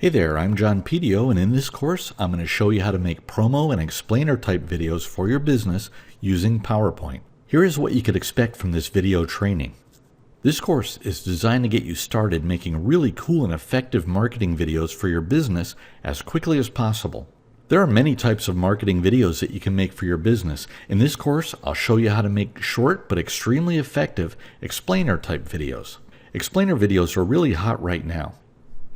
Hey there, I'm John PDO, and in this course I'm going to show you how to make promo and explainer type videos for your business using PowerPoint. Here is what you could expect from this video training. This course is designed to get you started making really cool and effective marketing videos for your business as quickly as possible. There are many types of marketing videos that you can make for your business. In this course, I'll show you how to make short but extremely effective explainer type videos. Explainer videos are really hot right now.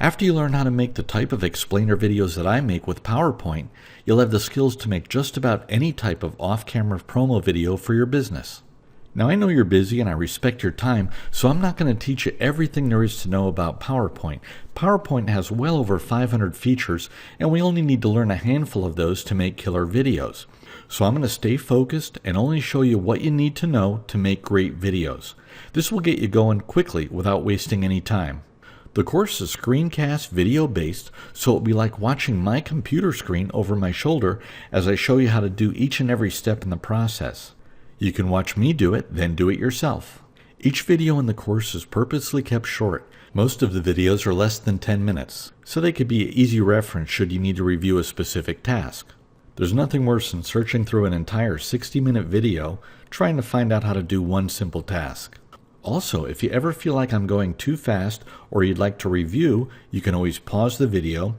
After you learn how to make the type of explainer videos that I make with PowerPoint, you'll have the skills to make just about any type of off-camera promo video for your business. Now I know you're busy and I respect your time, so I'm not going to teach you everything there is to know about PowerPoint. PowerPoint has well over 500 features, and we only need to learn a handful of those to make killer videos. So I'm going to stay focused and only show you what you need to know to make great videos. This will get you going quickly without wasting any time. The course is screencast video based, so it'll be like watching my computer screen over my shoulder as I show you how to do each and every step in the process. You can watch me do it, then do it yourself. Each video in the course is purposely kept short. Most of the videos are less than 10 minutes, so they could be an easy reference should you need to review a specific task. There's nothing worse than searching through an entire 60-minute video trying to find out how to do one simple task. Also, if you ever feel like I'm going too fast or you'd like to review, you can always pause the video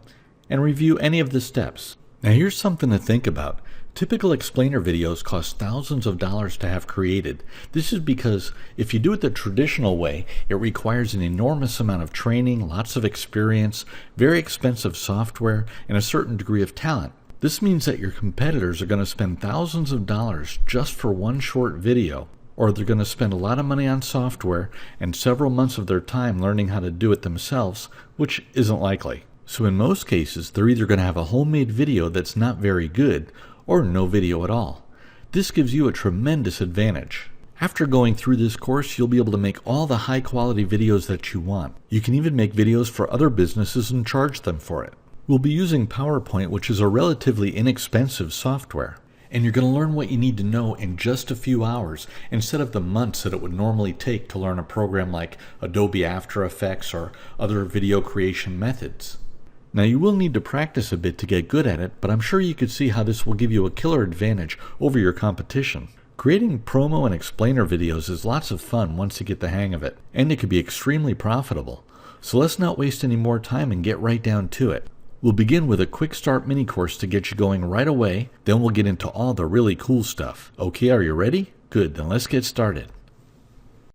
and review any of the steps. Now here's something to think about. Typical explainer videos cost thousands of dollars to have created. This is because if you do it the traditional way, it requires an enormous amount of training, lots of experience, very expensive software, and a certain degree of talent. This means that your competitors are going to spend thousands of dollars just for one short video, or they're going to spend a lot of money on software and several months of their time learning how to do it themselves, which isn't likely. So in most cases, they're either going to have a homemade video that's not very good, or no video at all. This gives you a tremendous advantage. After going through this course, you'll be able to make all the high quality videos that you want. You can even make videos for other businesses and charge them for it. We'll be using PowerPoint, which is a relatively inexpensive software. And you're going to learn what you need to know in just a few hours instead of the months that it would normally take to learn a program like Adobe After Effects or other video creation methods. Now you will need to practice a bit to get good at it, but I'm sure you could see how this will give you a killer advantage over your competition. Creating promo and explainer videos is lots of fun once you get the hang of it, and it can be extremely profitable. So let's not waste any more time and get right down to it. We'll begin with a quick start mini course to get you going right away, then we'll get into all the really cool stuff. Okay, are you ready? Good, then let's get started.